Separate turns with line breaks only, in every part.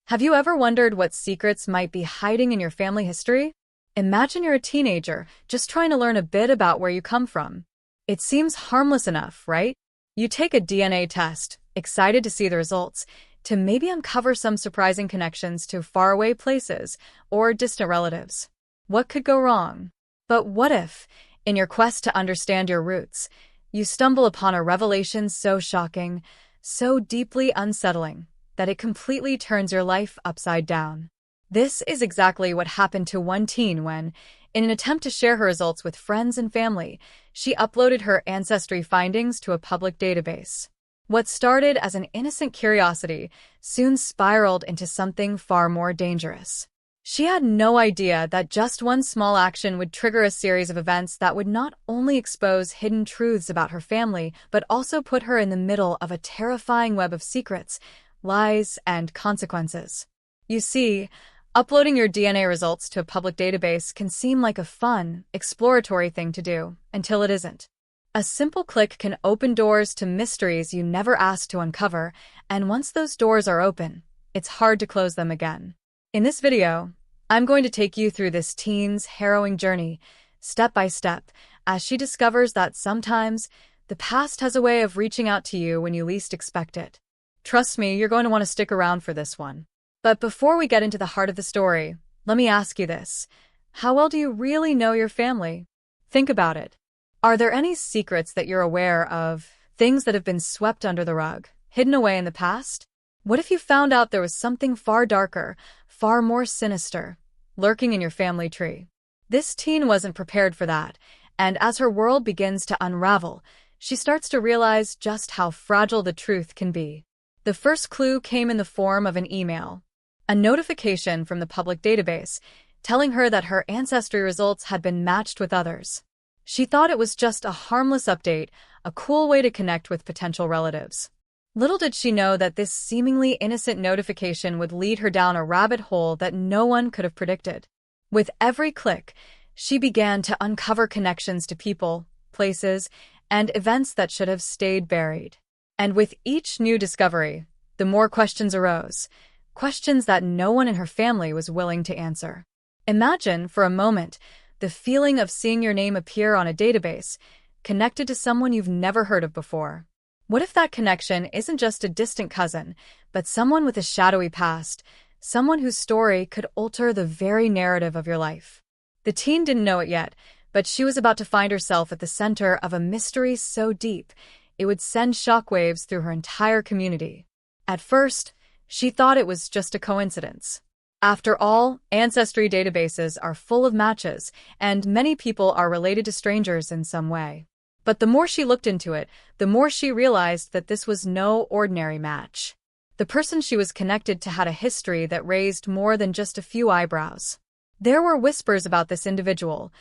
Have you ever wondered what secrets might be hiding in your family history? Imagine you're a teenager, just trying to learn a bit about where you come from. It seems harmless enough, right? You take a DNA test, excited to see the results, to maybe uncover some surprising connections to faraway places or distant relatives. What could go wrong? But what if, in your quest to understand your roots, you stumble upon a revelation so shocking, so deeply unsettling, that it completely turns your life upside down? This is exactly what happened to one teen when, in an attempt to share her results with friends and family, she uploaded her Ancestry findings to a public database. What started as an innocent curiosity soon spiraled into something far more dangerous. She had no idea that just one small action would trigger a series of events that would not only expose hidden truths about her family, but also put her in the middle of a terrifying web of secrets, lies, and consequences. You see, uploading your DNA results to a public database can seem like a fun, exploratory thing to do, until it isn't. A simple click can open doors to mysteries you never asked to uncover, and once those doors are open, it's hard to close them again. In this video, I'm going to take you through this teen's harrowing journey, step by step, as she discovers that sometimes the past has a way of reaching out to you when you least expect it. Trust me, you're going to want to stick around for this one. But before we get into the heart of the story, let me ask you this. How well do you really know your family? Think about it. Are there any secrets that you're aware of, things that have been swept under the rug, hidden away in the past? What if you found out there was something far darker, far more sinister, lurking in your family tree? This teen wasn't prepared for that, and as her world begins to unravel, she starts to realize just how fragile the truth can be. The first clue came in the form of an email, a notification from the public database, telling her that her ancestry results had been matched with others. She thought it was just a harmless update, a cool way to connect with potential relatives. Little did she know that this seemingly innocent notification would lead her down a rabbit hole that no one could have predicted. With every click, she began to uncover connections to people, places, and events that should have stayed buried. And with each new discovery, the more questions arose, questions that no one in her family was willing to answer. Imagine, for a moment, the feeling of seeing your name appear on a database, connected to someone you've never heard of before. What if that connection isn't just a distant cousin, but someone with a shadowy past, someone whose story could alter the very narrative of your life? The teen didn't know it yet, but she was about to find herself at the center of a mystery so deep, it would send shockwaves through her entire community. At first, she thought it was just a coincidence. After all, ancestry databases are full of matches, and many people are related to strangers in some way. But the more she looked into it, the more she realized that this was no ordinary match. The person she was connected to had a history that raised more than just a few eyebrows. There were whispers about this individual,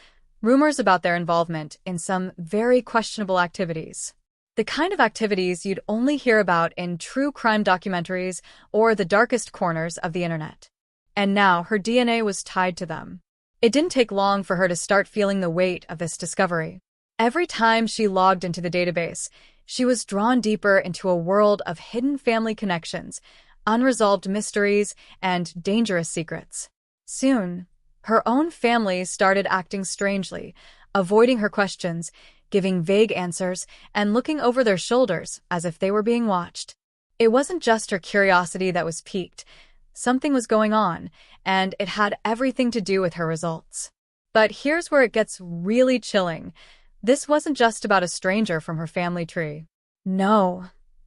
rumors about their involvement in some very questionable activities. The kind of activities you'd only hear about in true crime documentaries or the darkest corners of the internet. And now her DNA was tied to them. It didn't take long for her to start feeling the weight of this discovery. Every time she logged into the database, she was drawn deeper into a world of hidden family connections, unresolved mysteries, and dangerous secrets. Soon, her own family started acting strangely, avoiding her questions, giving vague answers, and looking over their shoulders as if they were being watched. It wasn't just her curiosity that was piqued. Something was going on, and it had everything to do with her results. But here's where it gets really chilling. This wasn't just about a stranger from her family tree. No.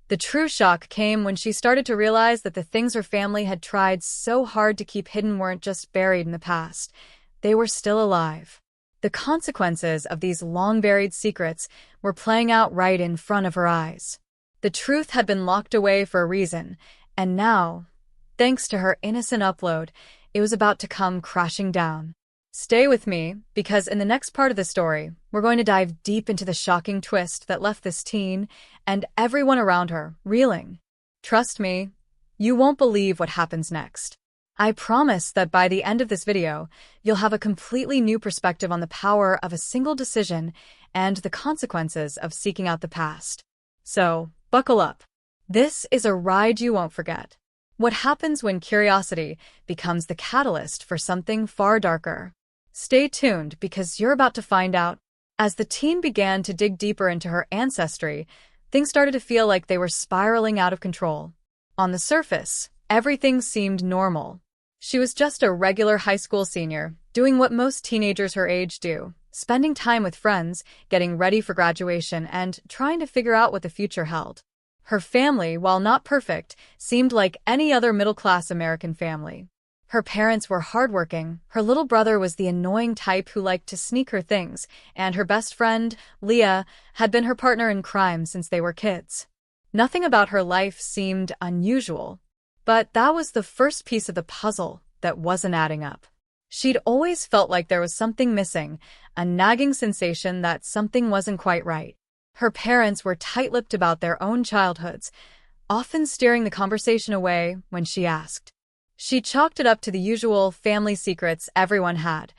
The true shock came when she started to realize that the things her family had tried so hard to keep hidden weren't just buried in the past. They were still alive. The consequences of these long-buried secrets were playing out right in front of her eyes. The truth had been locked away for a reason, and now, thanks to her innocent upload, it was about to come crashing down. Stay with me, because in the next part of the story, we're going to dive deep into the shocking twist that left this teen and everyone around her reeling. Trust me, you won't believe what happens next. I promise that by the end of this video, you'll have a completely new perspective on the power of a single decision and the consequences of seeking out the past. So, buckle up. This is a ride you won't forget. What happens when curiosity becomes the catalyst for something far darker? Stay tuned because you're about to find out. As the teen began to dig deeper into her ancestry, things started to feel like they were spiraling out of control. On the surface, everything seemed normal. She was just a regular high school senior, doing what most teenagers her age do, spending time with friends, getting ready for graduation, and trying to figure out what the future held. Her family, while not perfect, seemed like any other middle-class American family. Her parents were hardworking, her little brother was the annoying type who liked to sneak her things, and her best friend, Leah, had been her partner in crime since they were kids. Nothing about her life seemed unusual, but that was the first piece of the puzzle that wasn't adding up. She'd always felt like there was something missing, a nagging sensation that something wasn't quite right. Her parents were tight-lipped about their own childhoods, often steering the conversation away when she asked. She chalked it up to the usual family secrets everyone had,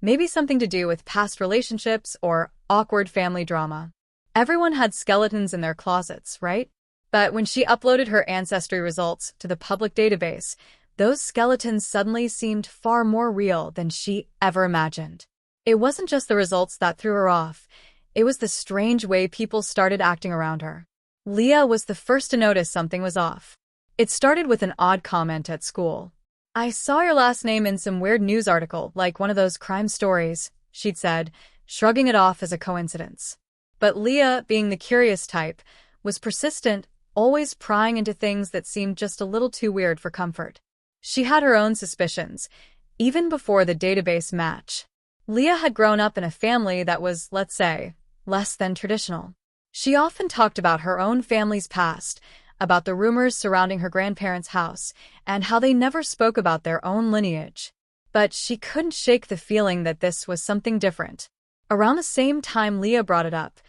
maybe something to do with past relationships or awkward family drama. Everyone had skeletons in their closets, right? But when she uploaded her ancestry results to the public database, those skeletons suddenly seemed far more real than she ever imagined. It wasn't just the results that threw her off. It was the strange way people started acting around her. Leah was the first to notice something was off. It started with an odd comment at school. "I saw your last name in some weird news article, like one of those crime stories," she'd said, shrugging it off as a coincidence. But Leah, being the curious type, was persistent, always prying into things that seemed just a little too weird for comfort. She had her own suspicions, even before the database match. Leah had grown up in a family that was, let's say, less than traditional. She often talked about her own family's past, about the rumors surrounding her grandparents' house, and how they never spoke about their own lineage. But she couldn't shake the feeling that this was something different. Around the same time Leah brought it up,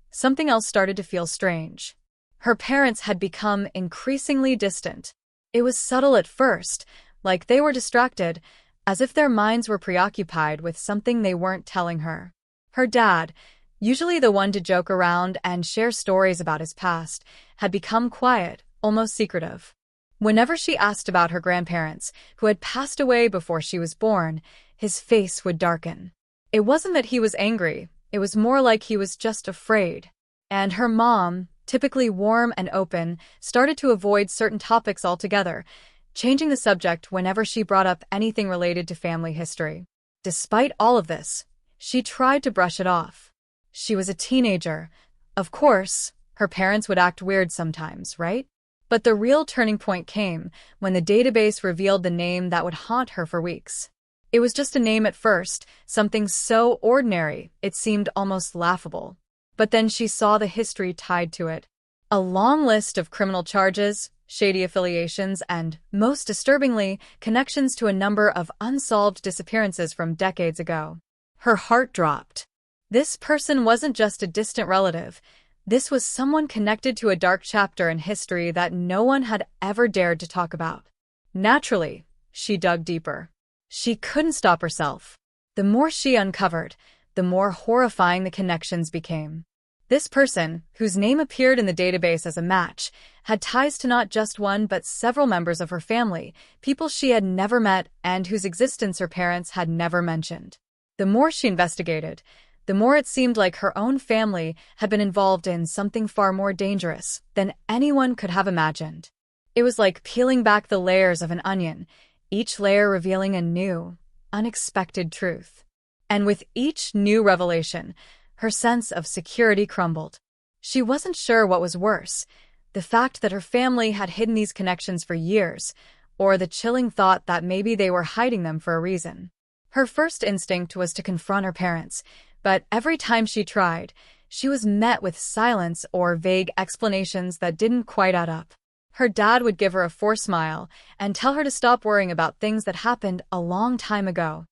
something else started to feel strange. Her parents had become increasingly distant. It was subtle at first, like they were distracted, as if their minds were preoccupied with something they weren't telling her. Her dad, usually the one to joke around and share stories about his past, had become quiet, almost secretive. Whenever she asked about her grandparents, who had passed away before she was born, his face would darken. It wasn't that he was angry, it was more like he was just afraid. And her mom, typically warm and open, started to avoid certain topics altogether, changing the subject whenever she brought up anything related to family history. Despite all of this, she tried to brush it off. She was a teenager. Of course, her parents would act weird sometimes, right? But the real turning point came when the database revealed the name that would haunt her for weeks. It was just a name at first, something so ordinary it seemed almost laughable. But then she saw the history tied to it. A long list of criminal charges, shady affiliations, and, most disturbingly, connections to a number of unsolved disappearances from decades ago. Her heart dropped. This person wasn't just a distant relative. This was someone connected to a dark chapter in history that no one had ever dared to talk about. Naturally, she dug deeper. She couldn't stop herself. The more she uncovered, the more horrifying the connections became. This person, whose name appeared in the database as a match, had ties to not just one but several members of her family, people she had never met and whose existence her parents had never mentioned. The more she investigated, the more it seemed like her own family had been involved in something far more dangerous than anyone could have imagined. It was like peeling back the layers of an onion, each layer revealing a new, unexpected truth. And with each new revelation, her sense of security crumbled. She wasn't sure what was worse, the fact that her family had hidden these connections for years, or the chilling thought that maybe they were hiding them for a reason. Her first instinct was to confront her parents, but every time she tried, she was met with silence or vague explanations that didn't quite add up. Her dad would give her a forced smile and tell her to stop worrying about things that happened a long time ago.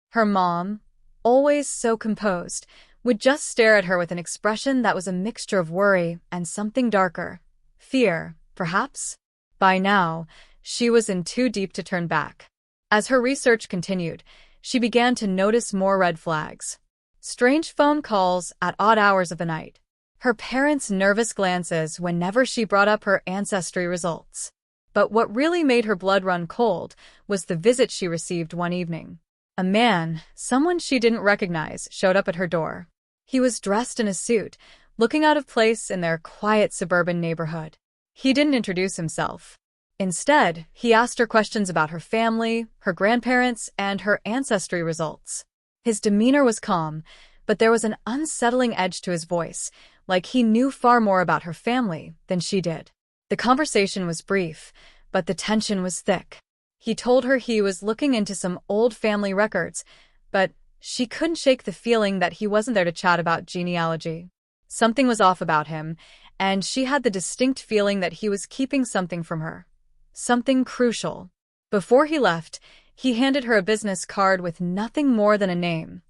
Her mom, always so composed, would just stare at her with an expression that was a mixture of worry and something darker. Fear, perhaps? By now, she was in too deep to turn back. As her research continued, she began to notice more red flags. Strange phone calls at odd hours of the night. Her parents' nervous glances whenever she brought up her ancestry results. But what really made her blood run cold was the visit she received one evening. A man, someone she didn't recognize, showed up at her door. He was dressed in a suit, looking out of place in their quiet suburban neighborhood. He didn't introduce himself. Instead, he asked her questions about her family, her grandparents, and her ancestry results. His demeanor was calm, but there was an unsettling edge to his voice, like he knew far more about her family than she did. The conversation was brief, but the tension was thick. He told her he was looking into some old family records, but she couldn't shake the feeling that he wasn't there to chat about genealogy. Something was off about him, and she had the distinct feeling that he was keeping something from her. Something crucial. Before he left, he handed her a business card with nothing more than a name.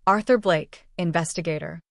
Arthur Blake, investigator.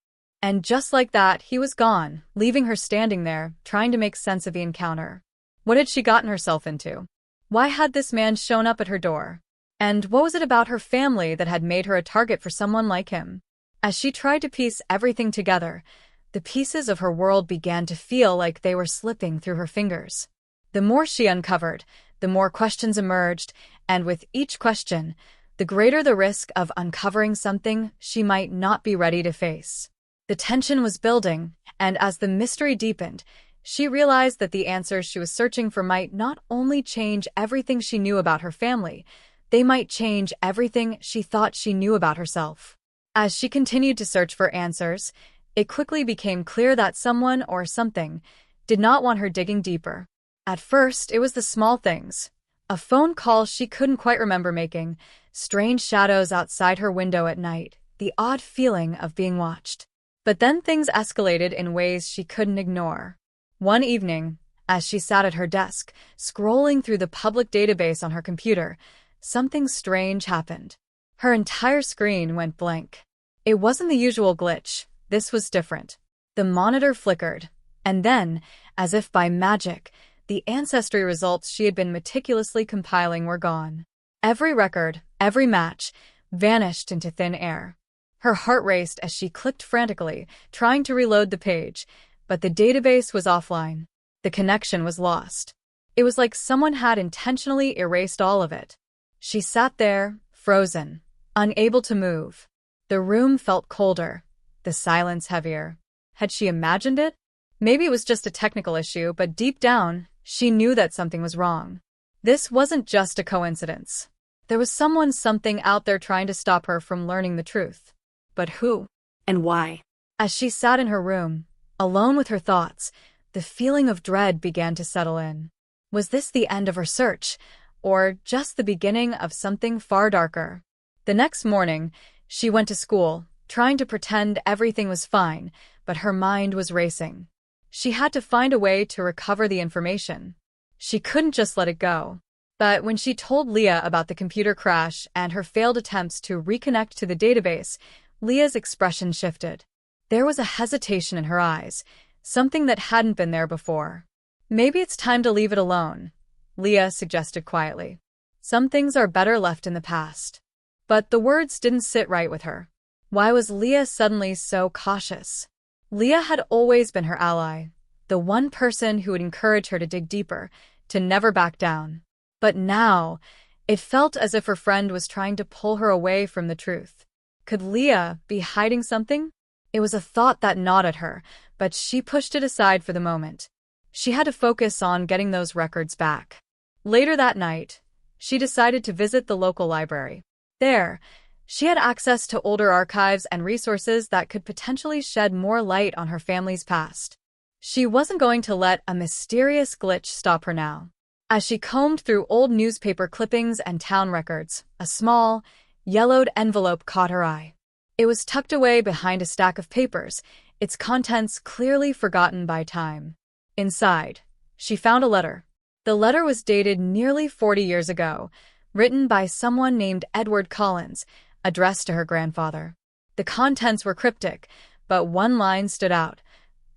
And just like that, he was gone, leaving her standing there, trying to make sense of the encounter. What had she gotten herself into? Why had this man shown up at her door? And what was it about her family that had made her a target for someone like him? As she tried to piece everything together, the pieces of her world began to feel like they were slipping through her fingers. The more she uncovered, the more questions emerged, and with each question, the greater the risk of uncovering something she might not be ready to face. The tension was building, and as the mystery deepened, she realized that the answers she was searching for might not only change everything she knew about her family, they might change everything she thought she knew about herself. As she continued to search for answers, it quickly became clear that someone or something did not want her digging deeper. At first, it was the small things. A phone call she couldn't quite remember making, strange shadows outside her window at night, the odd feeling of being watched. But then things escalated in ways she couldn't ignore. One evening, as she sat at her desk, scrolling through the public database on her computer, something strange happened. Her entire screen went blank. It wasn't the usual glitch. This was different. The monitor flickered, and then, as if by magic, the ancestry results she had been meticulously compiling were gone. Every record, every match, vanished into thin air. Her heart raced as she clicked frantically, trying to reload the page, but the database was offline. The connection was lost. It was like someone had intentionally erased all of it. She sat there, frozen, unable to move. The room felt colder, the silence heavier. Had she imagined it? Maybe it was just a technical issue, but deep down, she knew that something was wrong. This wasn't just a coincidence. There was something out there trying to stop her from learning the truth. But who?
And why?
As she sat in her room, alone with her thoughts, the feeling of dread began to settle in. Was this the end of her search, or just the beginning of something far darker? The next morning, she went to school, trying to pretend everything was fine, but her mind was racing. She had to find a way to recover the information. She couldn't just let it go. But when she told Leah about the computer crash and her failed attempts to reconnect to the database, Leah's expression shifted. There was a hesitation in her eyes, something that hadn't been there before. Maybe it's time to leave it alone, Leah suggested quietly. Some things are better left in the past. But the words didn't sit right with her. Why was Leah suddenly so cautious? Leah had always been her ally, the one person who would encourage her to dig deeper, to never back down. But now, it felt as if her friend was trying to pull her away from the truth. Could Leah be hiding something? It was a thought that gnawed at her, but she pushed it aside for the moment. She had to focus on getting those records back. Later that night, she decided to visit the local library. There, she had access to older archives and resources that could potentially shed more light on her family's past. She wasn't going to let a mysterious glitch stop her now. As she combed through old newspaper clippings and town records, a small, yellowed envelope caught her eye. It was tucked away behind a stack of papers, its contents clearly forgotten by time. Inside, she found a letter. The letter was dated nearly 40 years ago, written by someone named Edward Collins, addressed to her grandfather. The contents were cryptic, but one line stood out.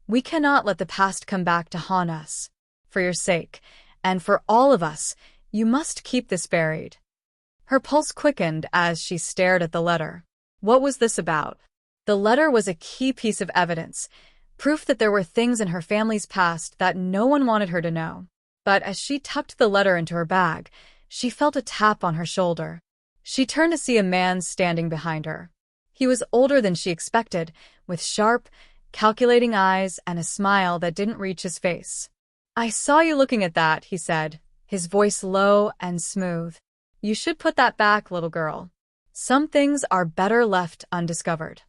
"We cannot let the past come back to haunt us. For your sake, and for all of us, you must keep this buried." Her pulse quickened as she stared at the letter. What was this about? The letter was a key piece of evidence, proof that there were things in her family's past that no one wanted her to know. But as she tucked the letter into her bag, she felt a tap on her shoulder. She turned to see a man standing behind her. He was older than she expected, with sharp, calculating eyes and a smile that didn't reach his face. "I saw you looking at that," he said, his voice low and smooth. "You should put that back, little girl. Some things are better left undiscovered."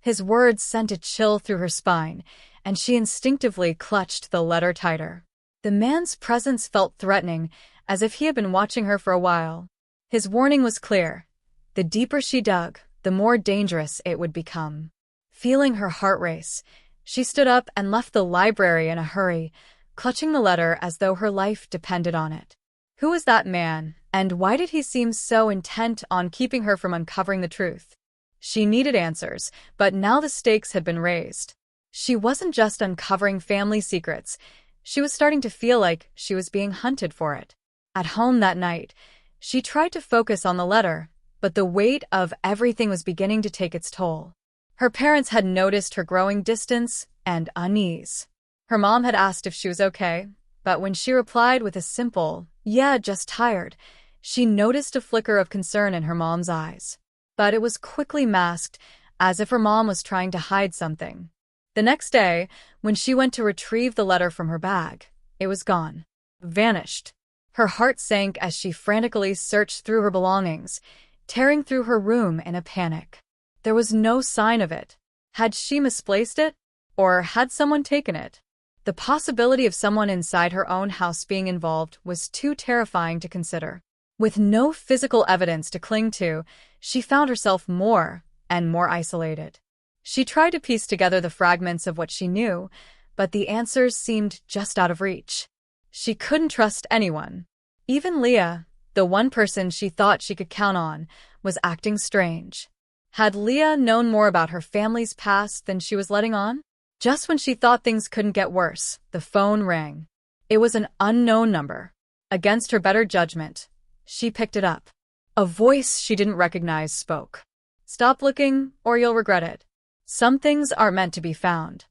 His words sent a chill through her spine, and she instinctively clutched the letter tighter. The man's presence felt threatening, as if he had been watching her for a while. His warning was clear. The deeper she dug, the more dangerous it would become. Feeling her heart race, she stood up and left the library in a hurry, clutching the letter as though her life depended on it. Who was that man, and why did he seem so intent on keeping her from uncovering the truth? She needed answers, but now the stakes had been raised. She wasn't just uncovering family secrets. She was starting to feel like she was being hunted for it. At home that night, she tried to focus on the letter, but the weight of everything was beginning to take its toll. Her parents had noticed her growing distance and unease. Her mom had asked if she was okay, but when she replied with a simple, "Yeah, just tired," she noticed a flicker of concern in her mom's eyes. But it was quickly masked, as if her mom was trying to hide something. The next day, when she went to retrieve the letter from her bag, it was gone. Vanished. Her heart sank as she frantically searched through her belongings, tearing through her room in a panic. There was no sign of it. Had she misplaced it? Or had someone taken it? The possibility of someone inside her own house being involved was too terrifying to consider. With no physical evidence to cling to, she found herself more and more isolated. She tried to piece together the fragments of what she knew, but the answers seemed just out of reach. She couldn't trust anyone. Even Leah, the one person she thought she could count on, was acting strange. Had Leah known more about her family's past than she was letting on? Just when she thought things couldn't get worse, the phone rang. It was an unknown number. Against her better judgment, she picked it up. A voice she didn't recognize spoke. "Stop looking, or you'll regret it. Some things aren't meant to be found."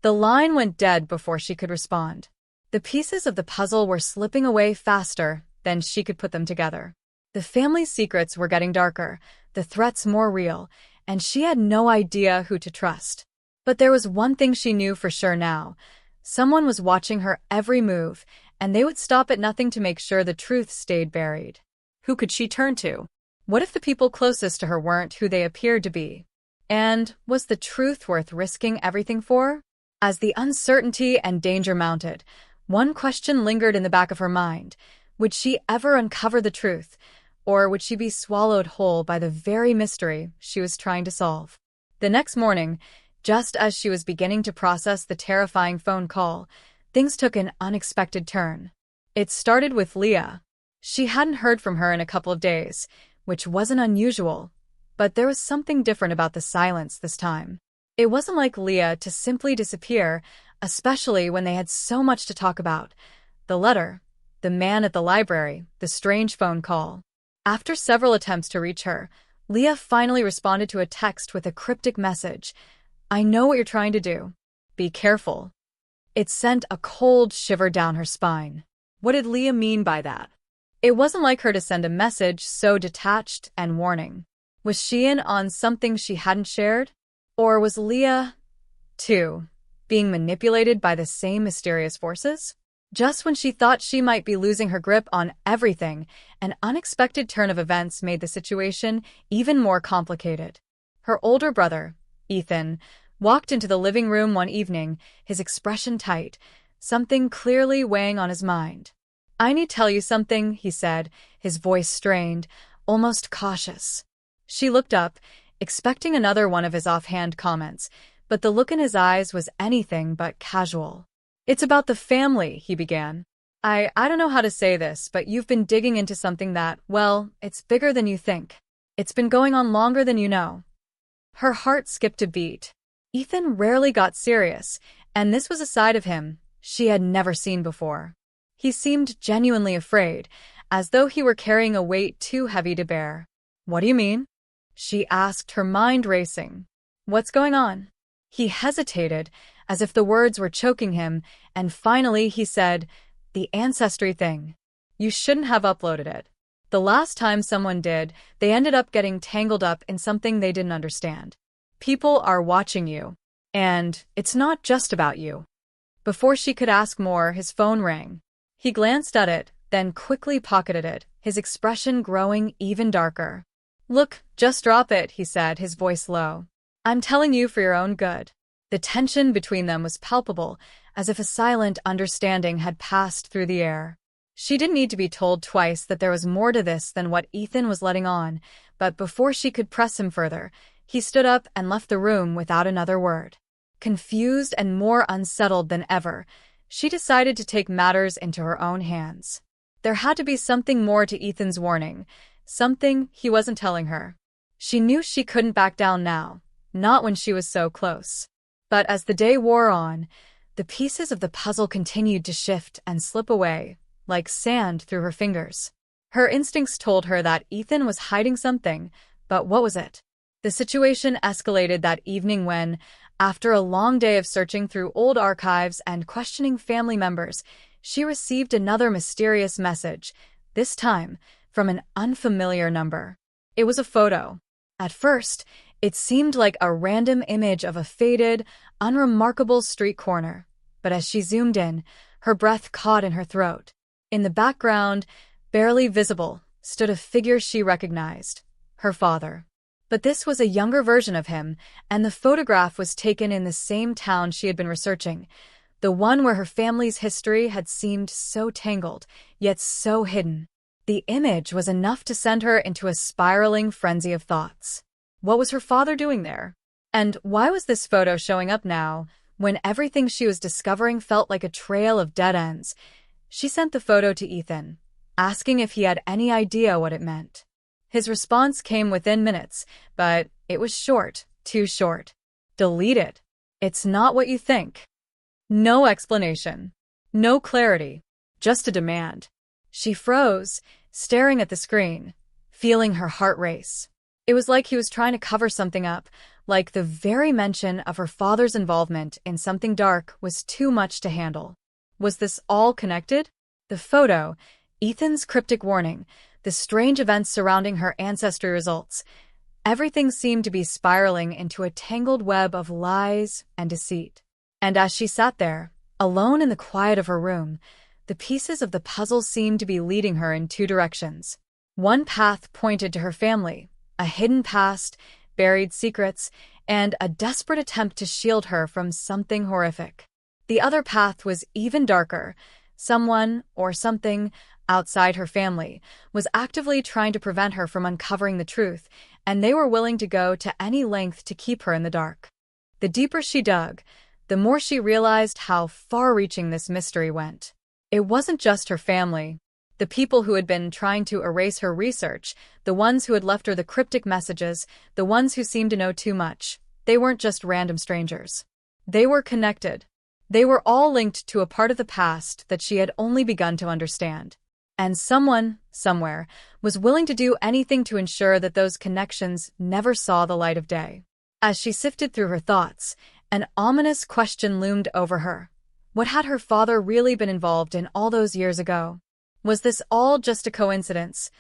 The line went dead before she could respond. The pieces of the puzzle were slipping away faster than she could put them together. The family's secrets were getting darker, the threats more real, and she had no idea who to trust. But there was one thing she knew for sure now. Someone was watching her every move, and they would stop at nothing to make sure the truth stayed buried. Who could she turn to? What if the people closest to her weren't who they appeared to be? And was the truth worth risking everything for? As the uncertainty and danger mounted, one question lingered in the back of her mind. Would she ever uncover the truth, or would she be swallowed whole by the very mystery she was trying to solve? The next morning, just as she was beginning to process the terrifying phone call, things took an unexpected turn. It started with Leah. She hadn't heard from her in a couple of days, which wasn't unusual, but there was something different about the silence this time. It wasn't like Leah to simply disappear, especially when they had so much to talk about. The letter, the man at the library, the strange phone call. After several attempts to reach her, Leah finally responded to a text with a cryptic message. "I know what you're trying to do. Be careful." It sent a cold shiver down her spine. What did Leah mean by that? It wasn't like her to send a message so detached and warning. Was she in on something she hadn't shared? Or was Leah, too, being manipulated by the same mysterious forces? Just when she thought she might be losing her grip on everything, an unexpected turn of events made the situation even more complicated. Her older brother, Ethan, walked into the living room one evening, his expression tight, something clearly weighing on his mind. "I need to tell you something," he said, his voice strained, almost cautious. She looked up, expecting another one of his offhand comments, but the look in his eyes was anything but casual. "It's about the family," he began. I don't know how to say this, but you've been digging into something that, well, it's bigger than you think. It's been going on longer than you know." Her heart skipped a beat. Ethan rarely got serious, and this was a side of him she had never seen before. He seemed genuinely afraid, as though he were carrying a weight too heavy to bear. "What do you mean?" she asked, her mind racing. "What's going on?" He hesitated, as if the words were choking him, and finally he said, The Ancestry thing. You shouldn't have uploaded it. The last time someone did, they ended up getting tangled up in something they didn't understand. People are watching you. And it's not just about you. Before she could ask more, his phone rang. He glanced at it, then quickly pocketed it, his expression growing even darker. Look, just drop it, he said, his voice low. I'm telling you for your own good. The tension between them was palpable, as if a silent understanding had passed through the air. She didn't need to be told twice that there was more to this than what Ethan was letting on, but before she could press him further, he stood up and left the room without another word. Confused and more unsettled than ever, she decided to take matters into her own hands. There had to be something more to Ethan's warning, something he wasn't telling her. She knew she couldn't back down now, not when she was so close. But as the day wore on, the pieces of the puzzle continued to shift and slip away, like sand through her fingers. Her instincts told her that Ethan was hiding something, but what was it? The situation escalated that evening when, after a long day of searching through old archives and questioning family members, she received another mysterious message, this time from an unfamiliar number. It was a photo. At first, it seemed like a random image of a faded, unremarkable street corner, but as she zoomed in, her breath caught in her throat. In the background, barely visible, stood a figure she recognized, her father. But this was a younger version of him, and the photograph was taken in the same town she had been researching, the one where her family's history had seemed so tangled, yet so hidden. The image was enough to send her into a spiraling frenzy of thoughts. What was her father doing there? And why was this photo showing up now, when everything she was discovering felt like a trail of dead ends? She sent the photo to Ethan, asking if he had any idea what it meant. His response came within minutes, but it was short, too short. Delete it. It's not what you think. No explanation. No clarity. Just a demand. She froze, staring at the screen, feeling her heart race. It was like he was trying to cover something up, like the very mention of her father's involvement in something dark was too much to handle. Was this all connected? The photo, Ethan's cryptic warning, the strange events surrounding her ancestry results. Everything seemed to be spiraling into a tangled web of lies and deceit. And as she sat there, alone in the quiet of her room, the pieces of the puzzle seemed to be leading her in two directions. One path pointed to her family, a hidden past, buried secrets, and a desperate attempt to shield her from something horrific. The other path was even darker. Someone, or something, outside her family, was actively trying to prevent her from uncovering the truth, and they were willing to go to any length to keep her in the dark. The deeper she dug, the more she realized how far-reaching this mystery went. It wasn't just her family. The people who had been trying to erase her research, the ones who had left her the cryptic messages, the ones who seemed to know too much, they weren't just random strangers. They were connected. They were all linked to a part of the past that she had only begun to understand. And someone, somewhere, was willing to do anything to ensure that those connections never saw the light of day. As she sifted through her thoughts, an ominous question loomed over her. What had her father really been involved in all those years ago? Was this all just a coincidence?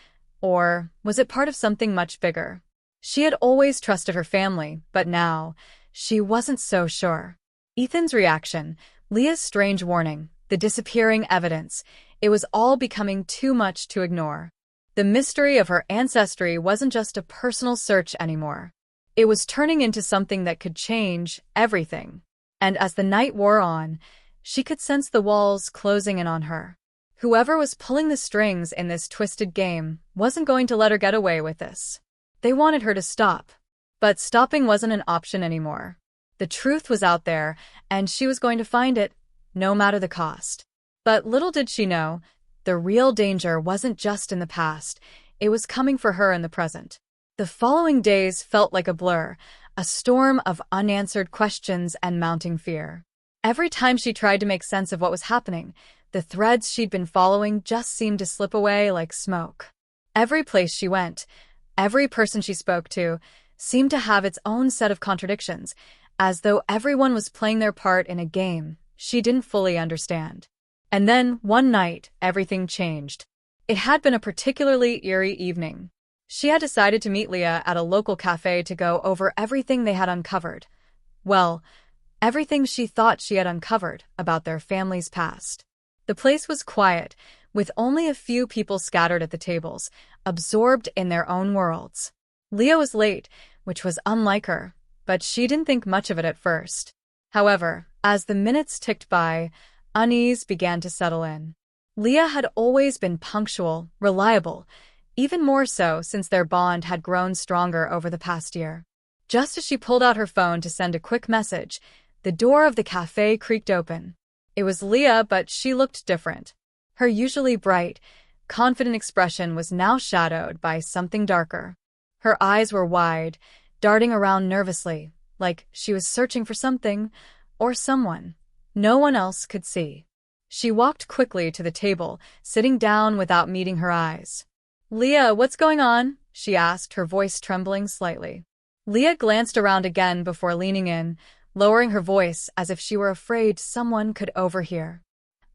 Or was it part of something much bigger? She had always trusted her family, but now, she wasn't so sure. Ethan's reaction, Leah's strange warning, the disappearing evidence, it was all becoming too much to ignore. The mystery of her ancestry wasn't just a personal search anymore. It was turning into something that could change everything. And as the night wore on, she could sense the walls closing in on her. Whoever was pulling the strings in this twisted game wasn't going to let her get away with this. They wanted her to stop. But stopping wasn't an option anymore. The truth was out there, and she was going to find it, no matter the cost. But little did she know, the real danger wasn't just in the past, it was coming for her in the present. The following days felt like a blur, a storm of unanswered questions and mounting fear. Every time she tried to make sense of what was happening, the threads she'd been following just seemed to slip away like smoke. Every place she went, every person she spoke to, seemed to have its own set of contradictions, as though everyone was playing their part in a game she didn't fully understand. And then, one night, everything changed. It had been a particularly eerie evening. She had decided to meet Leah at a local cafe to go over everything they had uncovered. Well, everything she thought she had uncovered about their family's past. The place was quiet, with only a few people scattered at the tables, absorbed in their own worlds. Leah was late, which was unlike her, but she didn't think much of it at first. However, as the minutes ticked by, unease began to settle in. Leah had always been punctual, reliable, even more so since their bond had grown stronger over the past year. Just as she pulled out her phone to send a quick message, the door of the cafe creaked open. It was Leah, but she looked different. Her usually bright, confident expression was now shadowed by something darker. Her eyes were wide, darting around nervously, like she was searching for something or someone no one else could see. She walked quickly to the table, sitting down without meeting her eyes. "Leah, what's going on?" she asked, her voice trembling slightly. Leah glanced around again before leaning in, lowering her voice as if she were afraid someone could overhear.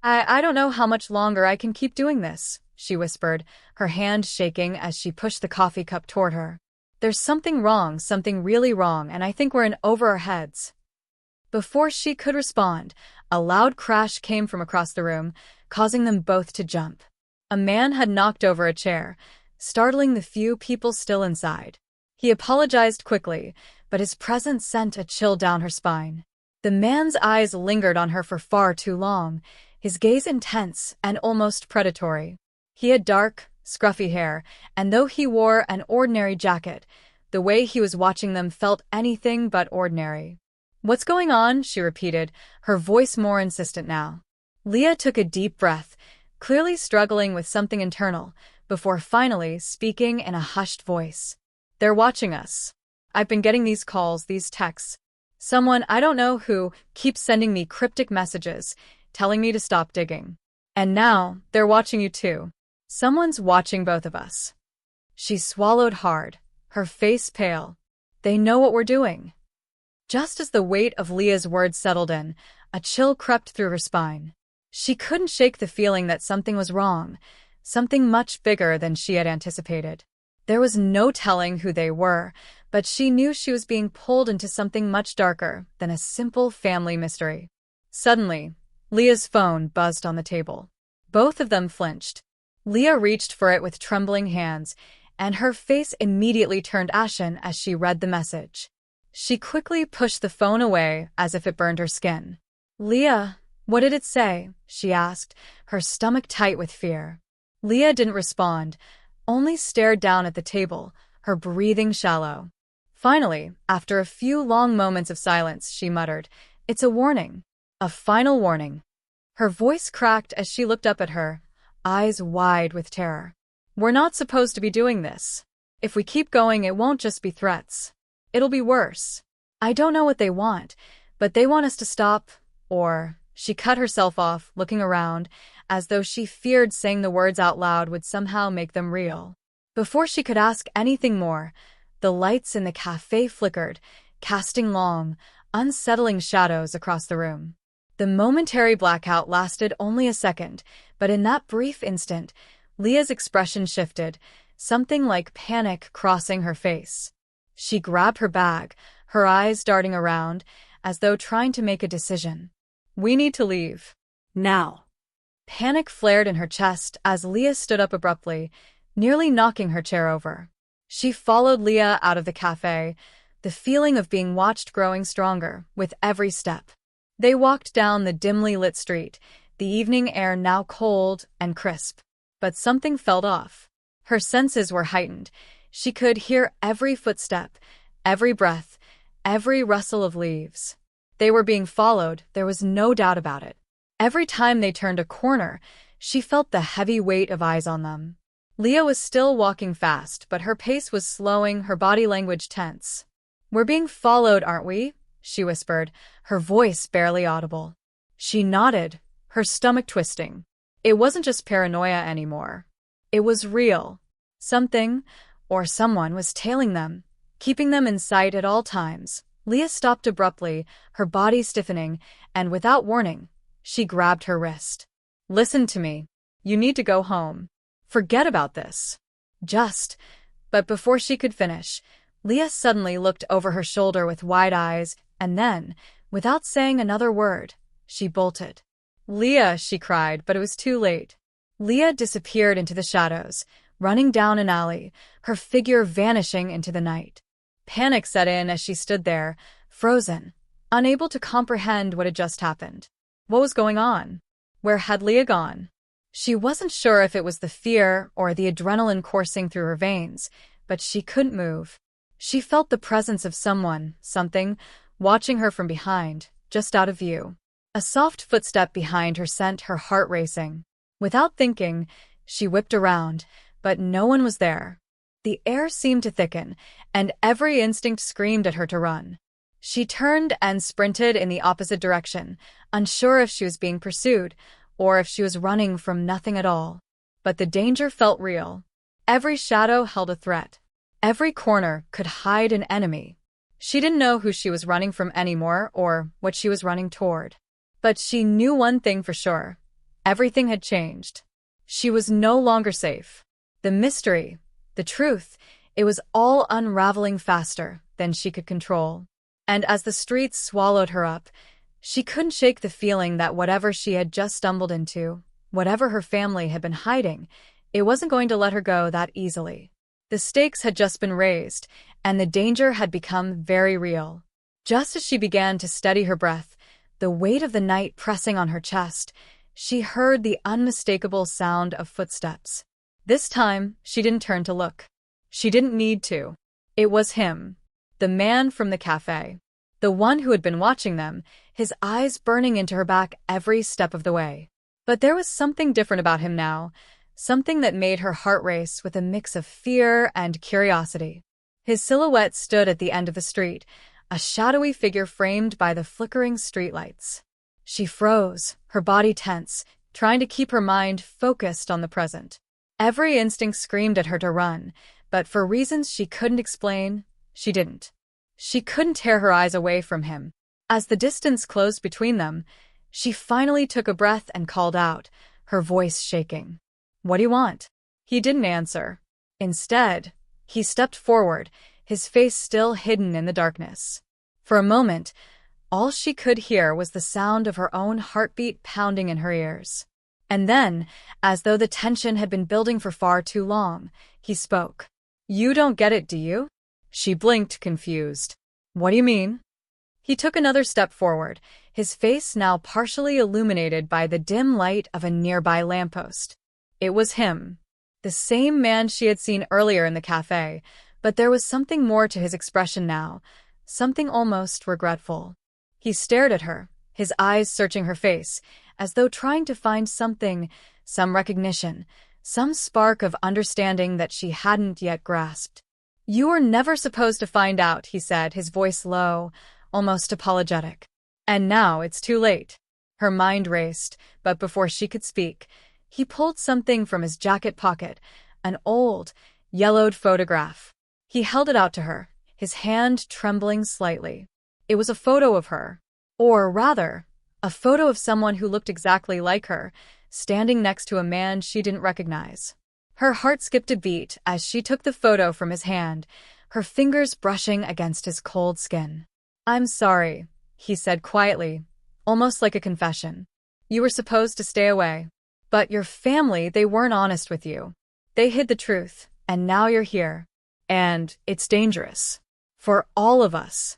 I don't know how much longer I can keep doing this," she whispered, her hand shaking as she pushed the coffee cup toward her. "There's something wrong, something really wrong, and I think we're in over our heads." Before she could respond, a loud crash came from across the room, causing them both to jump. A man had knocked over a chair, startling the few people still inside. He apologized quickly, but his presence sent a chill down her spine. The man's eyes lingered on her for far too long, his gaze intense and almost predatory. He had dark, scruffy hair, and though he wore an ordinary jacket, the way he was watching them felt anything but ordinary. "What's going on?" she repeated, her voice more insistent now. Leah took a deep breath, clearly struggling with something internal, before finally speaking in a hushed voice. "They're watching us. I've been getting these calls, these texts. Someone, I don't know who, keeps sending me cryptic messages, telling me to stop digging. And now, they're watching you too. Someone's watching both of us." She swallowed hard, her face pale. "They know what we're doing." Just as the weight of Leah's words settled in, a chill crept through her spine. She couldn't shake the feeling that something was wrong, something much bigger than she had anticipated. There was no telling who they were, but she knew she was being pulled into something much darker than a simple family mystery. Suddenly, Leah's phone buzzed on the table. Both of them flinched. Leah reached for it with trembling hands, and her face immediately turned ashen as she read the message. She quickly pushed the phone away as if it burned her skin. "Leah, what did it say?" she asked, her stomach tight with fear. Leah didn't respond, only stared down at the table, her breathing shallow. Finally, after a few long moments of silence, she muttered, "It's a warning. A final warning." Her voice cracked as she looked up at her, eyes wide with terror. "We're not supposed to be doing this. If we keep going, it won't just be threats. It'll be worse. I don't know what they want, but they want us to stop, or..." She cut herself off, looking around, as though she feared saying the words out loud would somehow make them real. Before she could ask anything more, the lights in the cafe flickered, casting long, unsettling shadows across the room. The momentary blackout lasted only a second, but in that brief instant, Leah's expression shifted, something like panic crossing her face. She grabbed her bag, her eyes darting around, as though trying to make a decision. "We need to leave. Now." Panic flared in her chest as Leah stood up abruptly, nearly knocking her chair over. She followed Leah out of the cafe, the feeling of being watched growing stronger with every step. They walked down the dimly lit street, the evening air now cold and crisp. But something felt off. Her senses were heightened. She could hear every footstep, every breath, every rustle of leaves. They were being followed, there was no doubt about it. Every time they turned a corner, she felt the heavy weight of eyes on them. Leah was still walking fast, but her pace was slowing, her body language tense. "We're being followed, aren't we?" she whispered, her voice barely audible. She nodded, her stomach twisting. It wasn't just paranoia anymore. It was real. Something, or someone, was tailing them, keeping them in sight at all times. Leah stopped abruptly, her body stiffening, and without warning, she grabbed her wrist. Listen to me. You need to go home. Forget about this. But before she could finish, Leah suddenly looked over her shoulder with wide eyes, and then, without saying another word, she bolted. Leah, she cried, but it was too late. Leah disappeared into the shadows, running down an alley, her figure vanishing into the night. Panic set in as she stood there, frozen, unable to comprehend what had just happened. What was going on? Where had Leah gone? She wasn't sure if it was the fear or the adrenaline coursing through her veins, but she couldn't move. She felt the presence of something, watching her from behind, just out of view. A soft footstep behind her sent her heart racing. Without thinking, she whipped around, but no one was there. The air seemed to thicken, and every instinct screamed at her to run. She turned and sprinted in the opposite direction, unsure if she was being pursued, or if she was running from nothing at all. But the danger felt real. Every shadow held a threat. Every corner could hide an enemy. She didn't know who she was running from anymore or what she was running toward. But she knew one thing for sure. Everything had changed. She was no longer safe. The mystery, the truth, it was all unraveling faster than she could control. And as the streets swallowed her up, she couldn't shake the feeling that whatever she had just stumbled into, whatever her family had been hiding, it wasn't going to let her go that easily. The stakes had just been raised, and the danger had become very real. Just as she began to steady her breath, the weight of the night pressing on her chest, she heard the unmistakable sound of footsteps. This time, she didn't turn to look. She didn't need to. It was him, the man from the cafe. The one who had been watching them, his eyes burning into her back every step of the way. But there was something different about him now, something that made her heart race with a mix of fear and curiosity. His silhouette stood at the end of the street, a shadowy figure framed by the flickering streetlights. She froze, her body tense, trying to keep her mind focused on the present. Every instinct screamed at her to run, but for reasons she couldn't explain, she didn't. She couldn't tear her eyes away from him. As the distance closed between them, she finally took a breath and called out, her voice shaking. "What do you want?" He didn't answer. Instead, he stepped forward, his face still hidden in the darkness. For a moment, all she could hear was the sound of her own heartbeat pounding in her ears. And then, as though the tension had been building for far too long, he spoke. "You don't get it, do you?" She blinked, confused. "What do you mean?" He took another step forward, his face now partially illuminated by the dim light of a nearby lamppost. It was him, the same man she had seen earlier in the cafe, but there was something more to his expression now, something almost regretful. He stared at her, his eyes searching her face, as though trying to find something, some recognition, some spark of understanding that she hadn't yet grasped. "You were never supposed to find out," he said, his voice low, almost apologetic. "And now it's too late." Her mind raced, but before she could speak, he pulled something from his jacket pocket, an old, yellowed photograph. He held it out to her, his hand trembling slightly. It was a photo of her. Or rather, a photo of someone who looked exactly like her, standing next to a man she didn't recognize. Her heart skipped a beat as she took the photo from his hand, her fingers brushing against his cold skin. "I'm sorry," he said quietly, almost like a confession. "You were supposed to stay away. But your family, they weren't honest with you. They hid the truth, and now you're here. And it's dangerous. For all of us."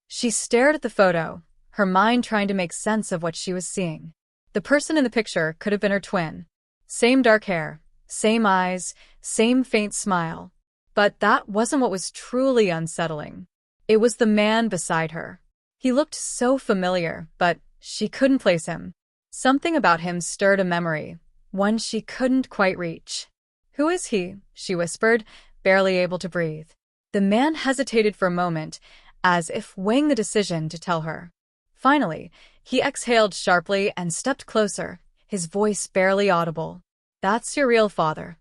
She stared at the photo, her mind trying to make sense of what she was seeing. The person in the picture could have been her twin. Same dark hair, same eyes, same faint smile. But that wasn't what was truly unsettling. It was the man beside her. He looked so familiar, but she couldn't place him. Something about him stirred a memory, one she couldn't quite reach. "Who is he?" she whispered, barely able to breathe. The man hesitated for a moment, as if weighing the decision to tell her. Finally, he exhaled sharply and stepped closer, his voice barely audible. "That's your real father."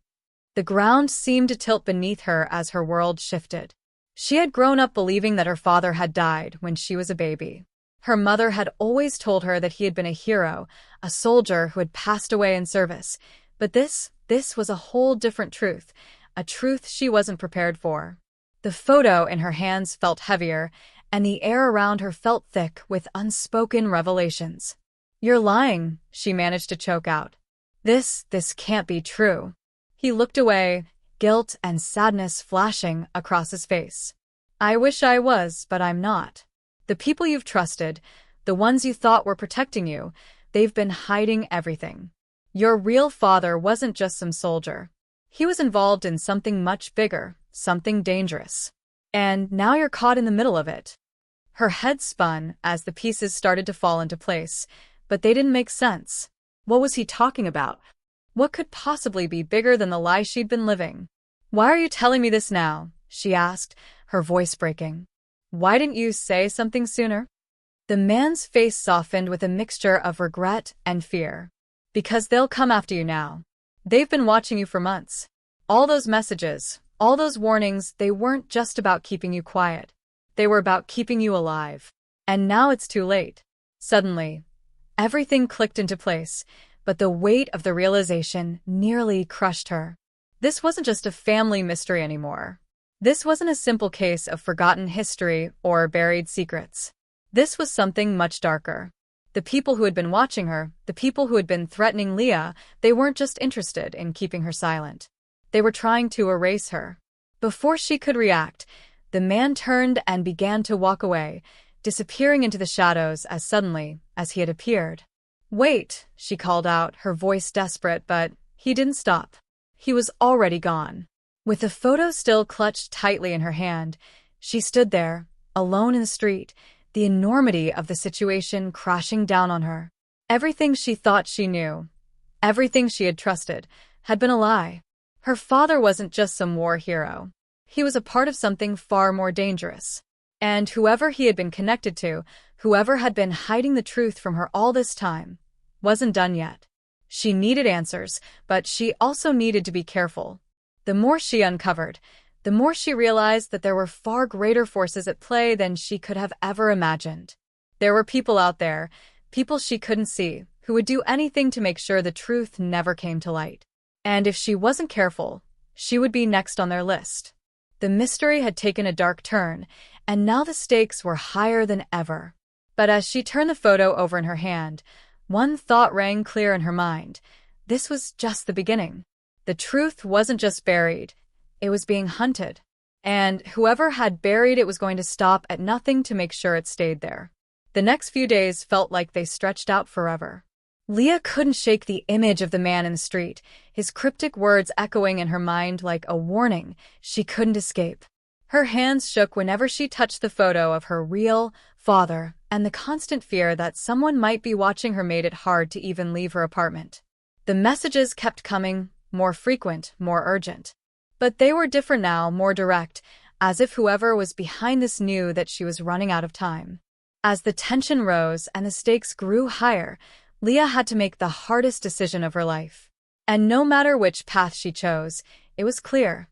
The ground seemed to tilt beneath her as her world shifted. She had grown up believing that her father had died when she was a baby. Her mother had always told her that he had been a hero, a soldier who had passed away in service. But this was a whole different truth, a truth she wasn't prepared for. The photo in her hands felt heavier, and the air around her felt thick with unspoken revelations. "You're lying," she managed to choke out. This can't be true." He looked away, guilt and sadness flashing across his face. "I wish I was, but I'm not. The people you've trusted, the ones you thought were protecting you, they've been hiding everything. Your real father wasn't just some soldier. He was involved in something much bigger, something dangerous. And now you're caught in the middle of it." Her head spun as the pieces started to fall into place, but they didn't make sense. What was he talking about? What could possibly be bigger than the lie she'd been living? "Why are you telling me this now?" she asked, her voice breaking. "Why didn't you say something sooner?" The man's face softened with a mixture of regret and fear. "Because they'll come after you now. They've been watching you for months. All those messages, all those warnings, they weren't just about keeping you quiet. They were about keeping you alive. And now it's too late." Suddenly, everything clicked into place, but the weight of the realization nearly crushed her. This wasn't just a family mystery anymore. This wasn't a simple case of forgotten history or buried secrets. This was something much darker. The people who had been watching her, the people who had been threatening Leah, they weren't just interested in keeping her silent. They were trying to erase her. Before she could react, the man turned and began to walk away, disappearing into the shadows as suddenly as he had appeared. "Wait," she called out, her voice desperate, but he didn't stop. He was already gone. With the photo still clutched tightly in her hand, she stood there, alone in the street, the enormity of the situation crashing down on her. Everything she thought she knew, everything she had trusted, had been a lie. Her father wasn't just some war hero. He was a part of something far more dangerous. And whoever he had been connected to, whoever had been hiding the truth from her all this time, wasn't done yet. She needed answers, but she also needed to be careful. The more she uncovered, the more she realized that there were far greater forces at play than she could have ever imagined. There were people out there, people she couldn't see, who would do anything to make sure the truth never came to light. And if she wasn't careful, she would be next on their list. The mystery had taken a dark turn, and now the stakes were higher than ever. But as she turned the photo over in her hand, one thought rang clear in her mind. This was just the beginning. The truth wasn't just buried, it was being hunted. And whoever had buried it was going to stop at nothing to make sure it stayed there. The next few days felt like they stretched out forever. Leah couldn't shake the image of the man in the street, his cryptic words echoing in her mind like a warning she couldn't escape. Her hands shook whenever she touched the photo of her real father, and the constant fear that someone might be watching her made it hard to even leave her apartment. The messages kept coming, more frequent, more urgent. But they were different now, more direct, as if whoever was behind this knew that she was running out of time. As the tension rose and the stakes grew higher, Leah had to make the hardest decision of her life. And no matter which path she chose, it was clear.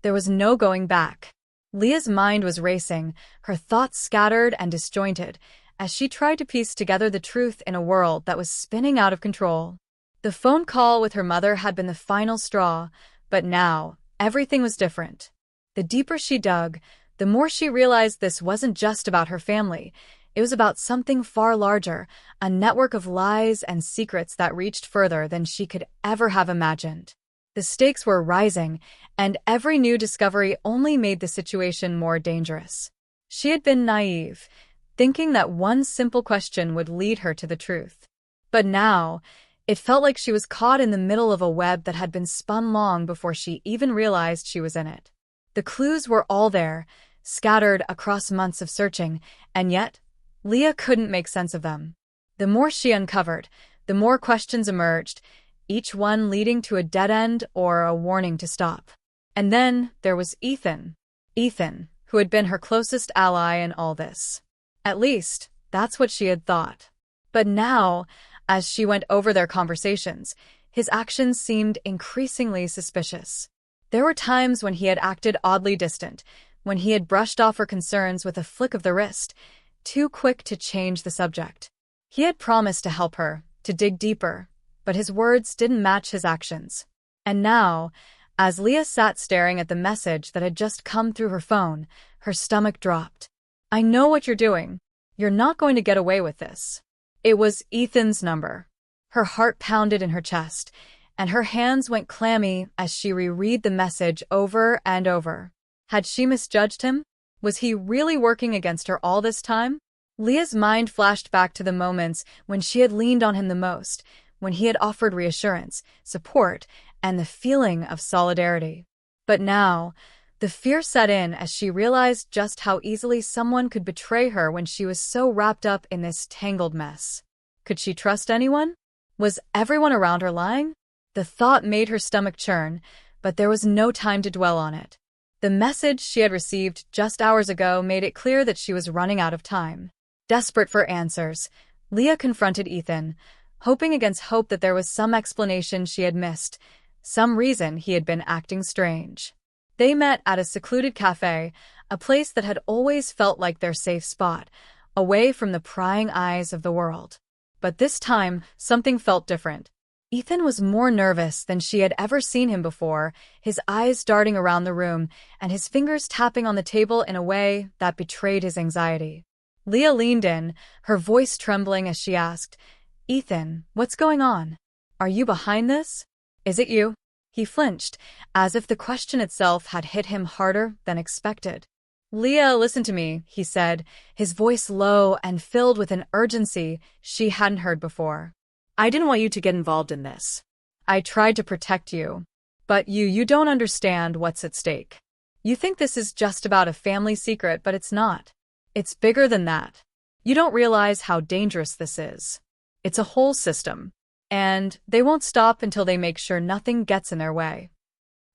There was no going back. Leah's mind was racing, her thoughts scattered and disjointed, as she tried to piece together the truth in a world that was spinning out of control. The phone call with her mother had been the final straw, but now, everything was different. The deeper she dug, the more she realized this wasn't just about her family. It was about something far larger, a network of lies and secrets that reached further than she could ever have imagined. The stakes were rising, and every new discovery only made the situation more dangerous. She had been naive, thinking that one simple question would lead her to the truth. But now, it felt like she was caught in the middle of a web that had been spun long before she even realized she was in it. The clues were all there, scattered across months of searching, and yet, Leah couldn't make sense of them. The more she uncovered, the more questions emerged, each one leading to a dead end or a warning to stop. And then there was Ethan. Ethan, who had been her closest ally in all this. At least, that's what she had thought. But now, as she went over their conversations, his actions seemed increasingly suspicious. There were times when he had acted oddly distant, when he had brushed off her concerns with a flick of the wrist. too quick to change the subject. He had promised to help her, to dig deeper, but his words didn't match his actions. And now, as Leah sat staring at the message that had just come through her phone, her stomach dropped. "I know what you're doing. You're not going to get away with this." It was Ethan's number. Her heart pounded in her chest, and her hands went clammy as she reread the message over and over. Had she misjudged him? Was he really working against her all this time? Leah's mind flashed back to the moments when she had leaned on him the most, when he had offered reassurance, support, and the feeling of solidarity. But now, the fear set in as she realized just how easily someone could betray her when she was so wrapped up in this tangled mess. Could she trust anyone? Was everyone around her lying? The thought made her stomach churn, but there was no time to dwell on it. The message she had received just hours ago made it clear that she was running out of time. Desperate for answers, Leah confronted Ethan, hoping against hope that there was some explanation she had missed, some reason he had been acting strange. They met at a secluded cafe, a place that had always felt like their safe spot, away from the prying eyes of the world. But this time, something felt different. Ethan was more nervous than she had ever seen him before, his eyes darting around the room and his fingers tapping on the table in a way that betrayed his anxiety. Leah leaned in, her voice trembling as she asked, "Ethan, what's going on? Are you behind this? Is it you?" He flinched, as if the question itself had hit him harder than expected. "Leah, listen to me," he said, his voice low and filled with an urgency she hadn't heard before. "I didn't want you to get involved in this. I tried to protect you. But you don't understand what's at stake. You think this is just about a family secret, but it's not. It's bigger than that. You don't realize how dangerous this is. It's a whole system. And they won't stop until they make sure nothing gets in their way."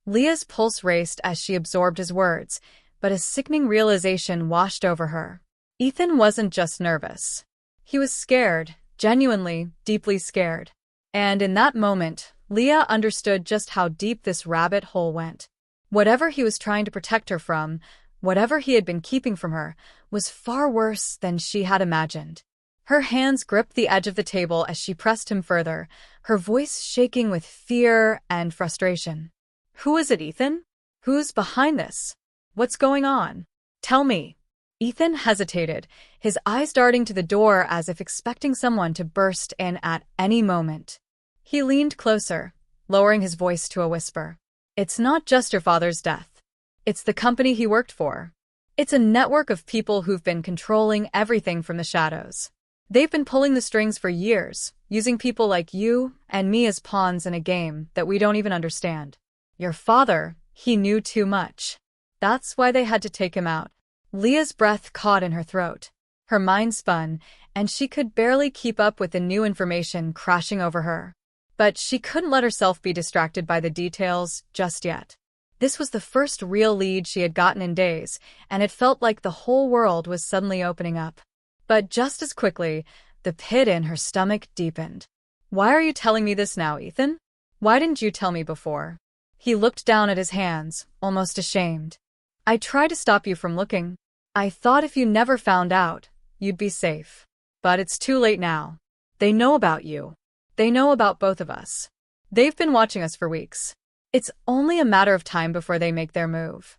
Leah's pulse raced as she absorbed his words, but a sickening realization washed over her. Ethan wasn't just nervous. He was scared, genuinely, deeply scared. And in that moment, Leah understood just how deep this rabbit hole went. Whatever he was trying to protect her from, whatever he had been keeping from her, was far worse than she had imagined. Her hands gripped the edge of the table as she pressed him further, her voice shaking with fear and frustration. "Who is it, Ethan? Who's behind this? What's going on? Tell me." Ethan hesitated, his eyes darting to the door as if expecting someone to burst in at any moment. He leaned closer, lowering his voice to a whisper. "It's not just your father's death. It's the company he worked for. It's a network of people who've been controlling everything from the shadows. They've been pulling the strings for years, using people like you and me as pawns in a game that we don't even understand. Your father, he knew too much. That's why they had to take him out." Leah's breath caught in her throat. Her mind spun, and she could barely keep up with the new information crashing over her. But she couldn't let herself be distracted by the details just yet. This was the first real lead she had gotten in days, and it felt like the whole world was suddenly opening up. But just as quickly, the pit in her stomach deepened. "Why are you telling me this now, Ethan? Why didn't you tell me before?" He looked down at his hands, almost ashamed. "I tried to stop you from looking. I thought if you never found out, you'd be safe. But it's too late now. They know about you. They know about both of us. They've been watching us for weeks. It's only a matter of time before they make their move."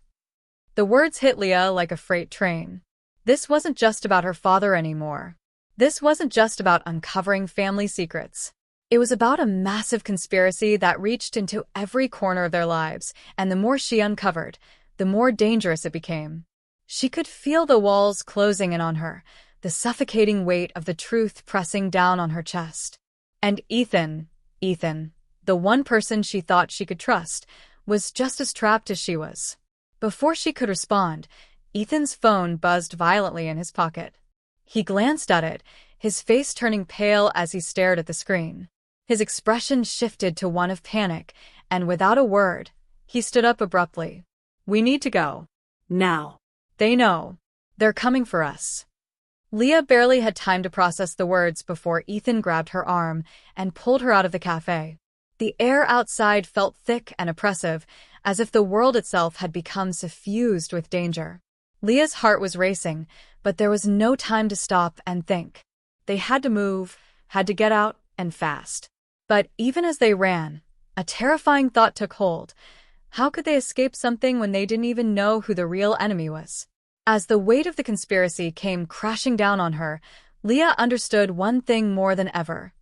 The words hit Leah like a freight train. This wasn't just about her father anymore. This wasn't just about uncovering family secrets. It was about a massive conspiracy that reached into every corner of their lives, and the more she uncovered, the more dangerous it became. She could feel the walls closing in on her, the suffocating weight of the truth pressing down on her chest. And Ethan, the one person she thought she could trust, was just as trapped as she was. Before she could respond, Ethan's phone buzzed violently in his pocket. He glanced at it, his face turning pale as he stared at the screen. His expression shifted to one of panic, and without a word, he stood up abruptly. "We need to go. Now. They know. They're coming for us." Leah barely had time to process the words before Ethan grabbed her arm and pulled her out of the cafe. The air outside felt thick and oppressive, as if the world itself had become suffused with danger. Leah's heart was racing, but there was no time to stop and think. They had to move, had to get out, and fast. But even as they ran, a terrifying thought took hold. How could they escape something when they didn't even know who the real enemy was? As the weight of the conspiracy came crashing down on her, Leah understood one thing more than ever.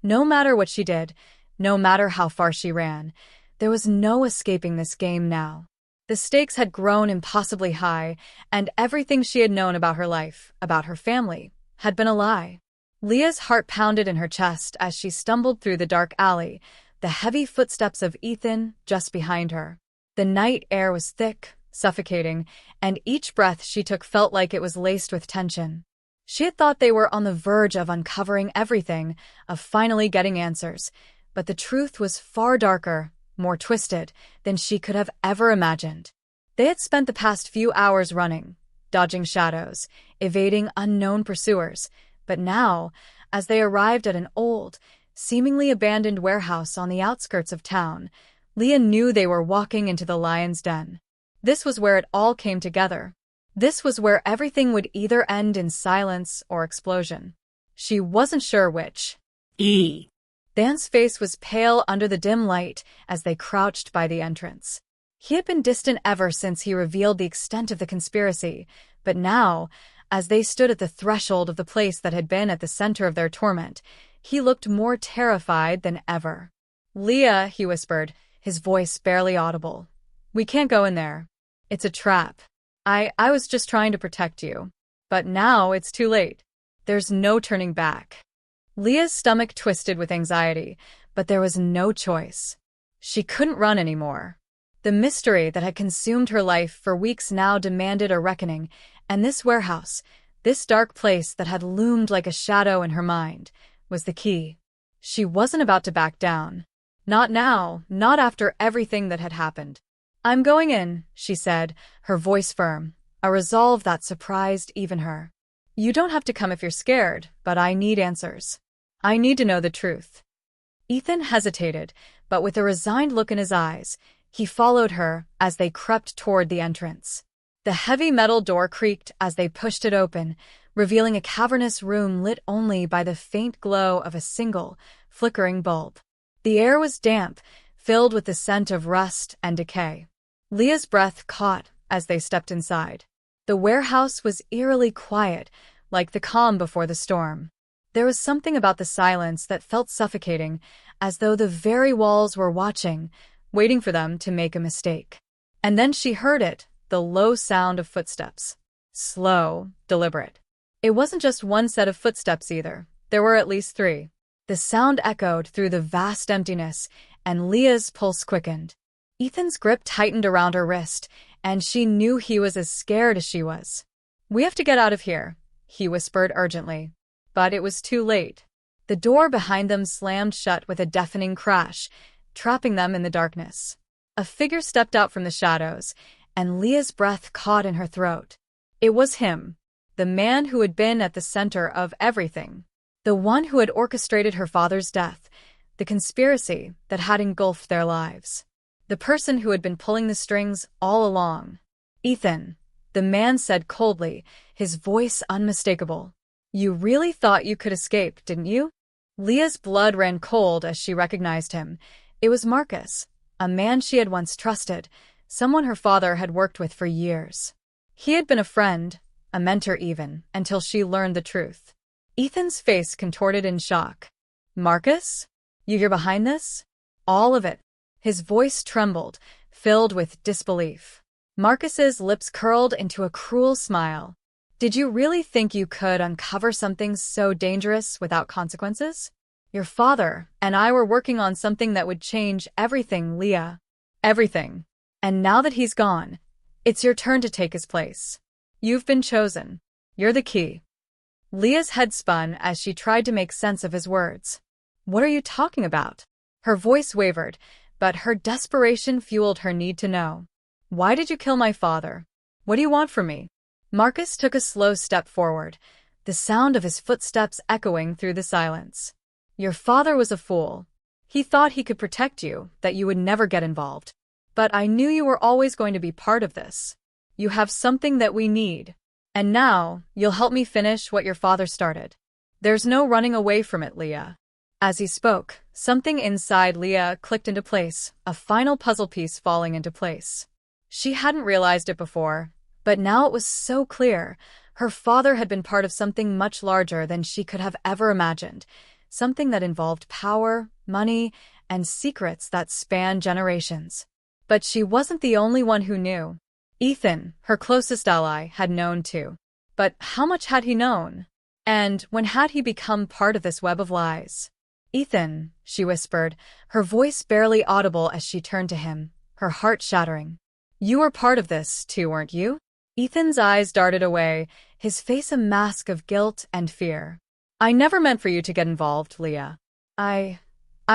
No matter what she did, no matter how far she ran, there was no escaping this game now. The stakes had grown impossibly high, and everything she had known about her life, about her family, had been a lie. Leah's heart pounded in her chest as she stumbled through the dark alley, the heavy footsteps of Ethan just behind her. The night air was thick, suffocating, and each breath she took felt like it was laced with tension. She had thought they were on the verge of uncovering everything, of finally getting answers, but the truth was far darker, more twisted, than she could have ever imagined. They had spent the past few hours running, dodging shadows, evading unknown pursuers, but now, as they arrived at an old, seemingly abandoned warehouse on the outskirts of town, Leah knew they were walking into the lion's den. This was where it all came together. This was where everything would either end in silence or explosion. She wasn't sure which. Dan's face was pale under the dim light as they crouched by the entrance. He had been distant ever since he revealed the extent of the conspiracy, but now, as they stood at the threshold of the place that had been at the center of their torment, he looked more terrified than ever. "Leah," he whispered, his voice barely audible. "We can't go in there. It's a trap. I was just trying to protect you. But now it's too late. There's no turning back." Leah's stomach twisted with anxiety, but there was no choice. She couldn't run anymore. The mystery that had consumed her life for weeks now demanded a reckoning, and this warehouse, this dark place that had loomed like a shadow in her mind, was the key. She wasn't about to back down. Not now, not after everything that had happened. "I'm going in," she said, her voice firm, a resolve that surprised even her. "You don't have to come if you're scared, but I need answers. I need to know the truth." Ethan hesitated, but with a resigned look in his eyes, he followed her as they crept toward the entrance. The heavy metal door creaked as they pushed it open, revealing a cavernous room lit only by the faint glow of a single, flickering bulb. The air was damp, filled with the scent of rust and decay. Leah's breath caught as they stepped inside. The warehouse was eerily quiet, like the calm before the storm. There was something about the silence that felt suffocating, as though the very walls were watching, waiting for them to make a mistake. And then she heard it, the low sound of footsteps. Slow, deliberate. It wasn't just one set of footsteps either. There were at least three. The sound echoed through the vast emptiness, and Leah's pulse quickened. Ethan's grip tightened around her wrist, and she knew he was as scared as she was. "We have to get out of here," he whispered urgently. But it was too late. The door behind them slammed shut with a deafening crash, trapping them in the darkness. A figure stepped out from the shadows, and Leah's breath caught in her throat. It was him, the man who had been at the center of everything. The one who had orchestrated her father's death, the conspiracy that had engulfed their lives. The person who had been pulling the strings all along. "Ethan," the man said coldly, his voice unmistakable. "You really thought you could escape, didn't you?" Leah's blood ran cold as she recognized him. It was Marcus, a man she had once trusted, someone her father had worked with for years. He had been a friend, a mentor even, until she learned the truth. Ethan's face contorted in shock. "Marcus? You're behind this?" "All of it." His voice trembled, filled with disbelief. Marcus's lips curled into a cruel smile. "Did you really think you could uncover something so dangerous without consequences? Your father and I were working on something that would change everything, Leah. Everything. And now that he's gone, it's your turn to take his place. You've been chosen. You're the key." Leah's head spun as she tried to make sense of his words. "What are you talking about?" Her voice wavered, but her desperation fueled her need to know. "Why did you kill my father? What do you want from me?" Marcus took a slow step forward, the sound of his footsteps echoing through the silence. "Your father was a fool. He thought he could protect you, that you would never get involved. But I knew you were always going to be part of this. You have something that we need. And now, you'll help me finish what your father started. There's no running away from it, Leah. As he spoke, something inside Leah clicked into place, a final puzzle piece falling into place. She hadn't realized it before, but now it was so clear. Her father had been part of something much larger than she could have ever imagined, something that involved power, money, and secrets that spanned generations. But she wasn't the only one who knew. Ethan, her closest ally, had known too. But how much had he known? And when had he become part of this web of lies? Ethan, she whispered, her voice barely audible as she turned to him, her heart shattering. You were part of this too, weren't you? Ethan's eyes darted away, his face a mask of guilt and fear. I never meant for you to get involved, Leah. I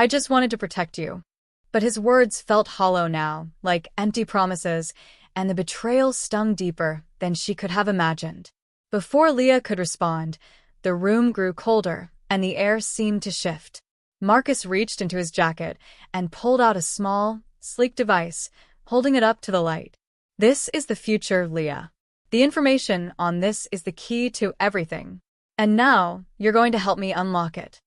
just wanted to protect you. But his words felt hollow now, like empty promises, and the betrayal stung deeper than she could have imagined. Before Leah could respond, the room grew colder, and the air seemed to shift. Marcus reached into his jacket and pulled out a small, sleek device, holding it up to the light. This is the future, Leah. The information on this is the key to everything. And now, you're going to help me unlock it.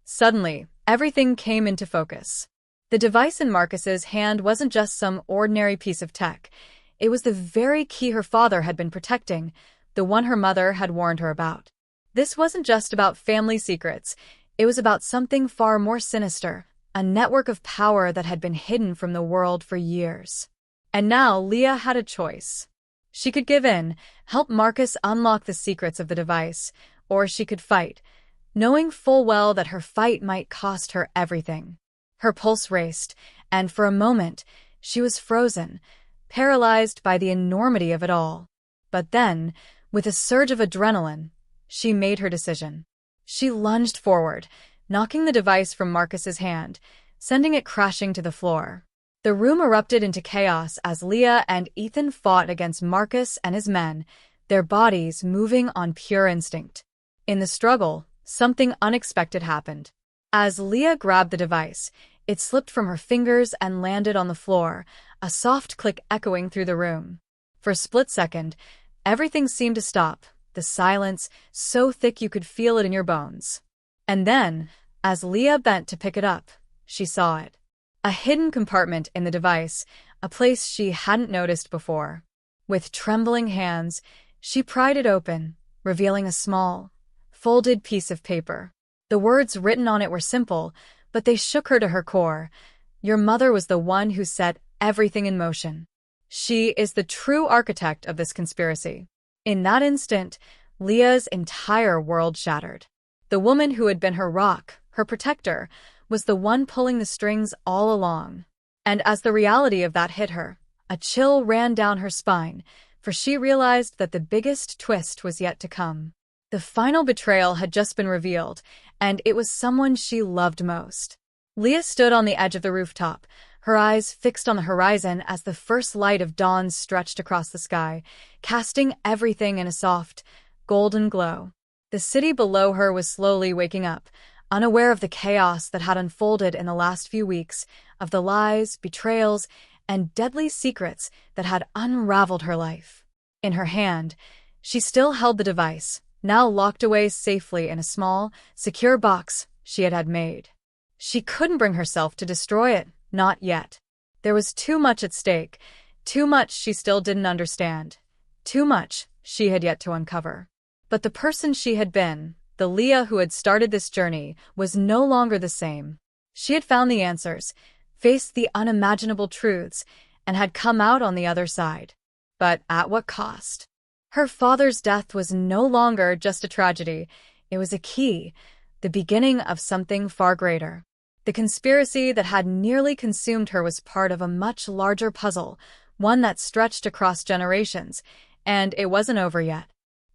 Suddenly, everything came into focus. The device in Marcus's hand wasn't just some ordinary piece of tech. It was the very key her father had been protecting, the one her mother had warned her about. This wasn't just about family secrets. It was about something far more sinister, a network of power that had been hidden from the world for years. And now Leah had a choice. She could give in, help Marcus unlock the secrets of the device, or she could fight, knowing full well that her fight might cost her everything. Her pulse raced, and for a moment, she was frozen, paralyzed by the enormity of it all. But then, with a surge of adrenaline, she made her decision. She lunged forward, knocking the device from Marcus's hand, sending it crashing to the floor. The room erupted into chaos as Leah and Ethan fought against Marcus and his men, their bodies moving on pure instinct. In the struggle, something unexpected happened. As Leah grabbed the device, it slipped from her fingers and landed on the floor, a soft click echoing through the room. For a split second, everything seemed to stop, the silence so thick you could feel it in your bones. And then, as Leah bent to pick it up, she saw it. A hidden compartment in the device, a place she hadn't noticed before. With trembling hands, she pried it open, revealing a small, folded piece of paper. The words written on it were simple, but they shook her to her core. Your mother was the one who set everything in motion. She is the true architect of this conspiracy. In that instant, Leah's entire world shattered. The woman who had been her rock, her protector, was the one pulling the strings all along. And as the reality of that hit her, a chill ran down her spine, for she realized that the biggest twist was yet to come. The final betrayal had just been revealed, and it was someone she loved most. Leah stood on the edge of the rooftop, her eyes fixed on the horizon as the first light of dawn stretched across the sky, casting everything in a soft, golden glow. The city below her was slowly waking up, unaware of the chaos that had unfolded in the last few weeks, of the lies, betrayals, and deadly secrets that had unraveled her life. In her hand, she still held the device, now locked away safely in a small, secure box she had made. She couldn't bring herself to destroy it, not yet. There was too much at stake, too much she still didn't understand, too much she had yet to uncover. But the person she had been, the Leah who had started this journey, was no longer the same. She had found the answers, faced the unimaginable truths, and had come out on the other side. But at what cost? Her father's death was no longer just a tragedy. It was a key, the beginning of something far greater. The conspiracy that had nearly consumed her was part of a much larger puzzle, one that stretched across generations, and it wasn't over yet.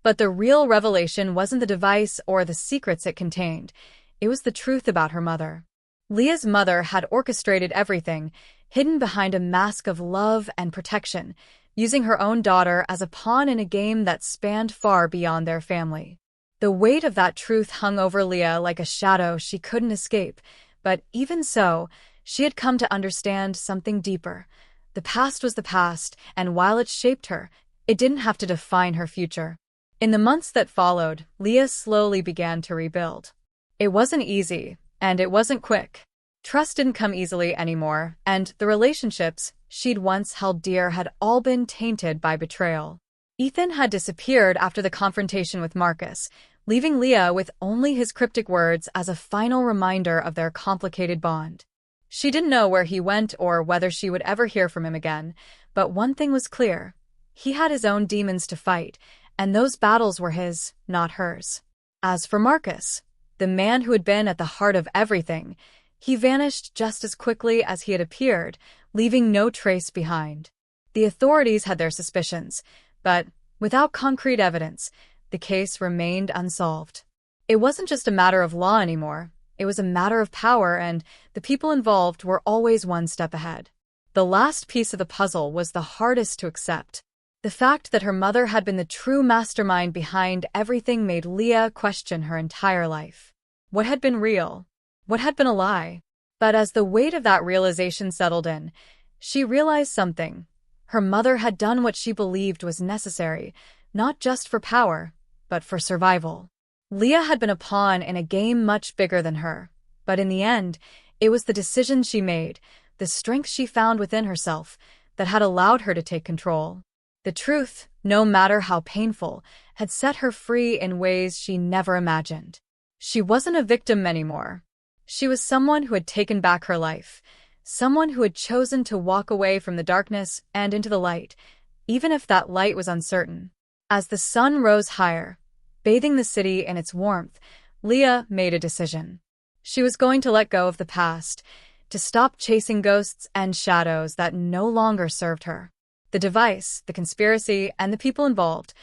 But the real revelation wasn't the device or the secrets it contained. It was the truth about her mother. Leah's mother had orchestrated everything, hidden behind a mask of love and protection, using her own daughter as a pawn in a game that spanned far beyond their family. The weight of that truth hung over Leah like a shadow she couldn't escape, but even so, she had come to understand something deeper. The past was the past, and while it shaped her, It didn't have to define her future. In the months that followed, Leah slowly began to rebuild. It wasn't easy, and it wasn't quick. Trust didn't come easily anymore, and the relationships she'd once held dear had all been tainted by betrayal. Ethan had disappeared after the confrontation with Marcus, leaving Leah with only his cryptic words as a final reminder of their complicated bond. She didn't know where he went or whether she would ever hear from him again, but one thing was clear. He had his own demons to fight, and those battles were his, not hers. As for Marcus, the man who had been at the heart of everything, he vanished just as quickly as he had appeared, leaving no trace behind. The authorities had their suspicions, but without concrete evidence, the case remained unsolved. It wasn't just a matter of law anymore. It was a matter of power, and the people involved were always one step ahead. The last piece of the puzzle was the hardest to accept. The fact that her mother had been the true mastermind behind everything made Leah question her entire life. What had been real? What had been a lie? But as the weight of that realization settled in, she realized something. Her mother had done what she believed was necessary, not just for power, but for survival. Leah had been a pawn in a game much bigger than her, but in the end, it was the decisions she made, the strength she found within herself, that had allowed her to take control. The truth, no matter how painful, had set her free in ways she never imagined. She wasn't a victim anymore. She was someone who had taken back her life, someone who had chosen to walk away from the darkness and into the light, even if that light was uncertain. As the sun rose higher, bathing the city in its warmth, Leah made a decision. She was going to let go of the past, to stop chasing ghosts and shadows that no longer served her. The device, the conspiracy, and the people involved,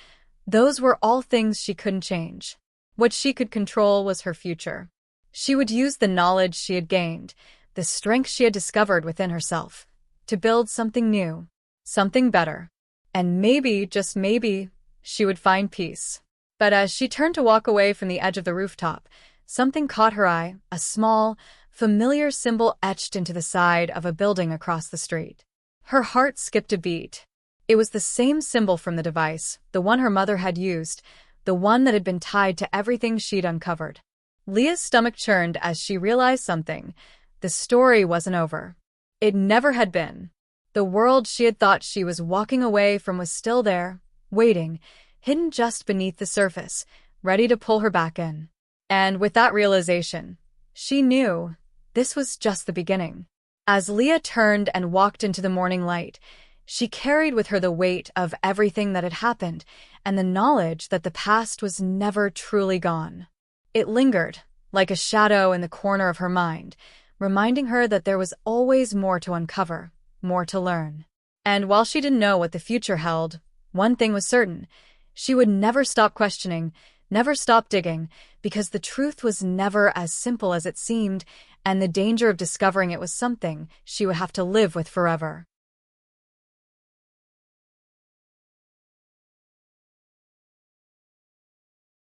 those were all things she couldn't change. What she could control was her future. She would use the knowledge she had gained, the strength she had discovered within herself, to build something new, something better. And maybe, just maybe, she would find peace. But as she turned to walk away from the edge of the rooftop, something caught her eye, a small, familiar symbol etched into the side of a building across the street. Her heart skipped a beat. It was the same symbol from the device, the one her mother had used, the one that had been tied to everything she'd uncovered. Leah's stomach churned as she realized something. The story wasn't over. It never had been. The world she had thought she was walking away from was still there, waiting, hidden just beneath the surface, ready to pull her back in. And with that realization, she knew this was just the beginning. As Leah turned and walked into the morning light, she carried with her the weight of everything that had happened and the knowledge that the past was never truly gone. It lingered, like a shadow in the corner of her mind, reminding her that there was always more to uncover, more to learn. And while she didn't know what the future held, one thing was certain. She would never stop questioning, never stop digging, because the truth was never as simple as it seemed, and the danger of discovering it was something she would have to live with forever.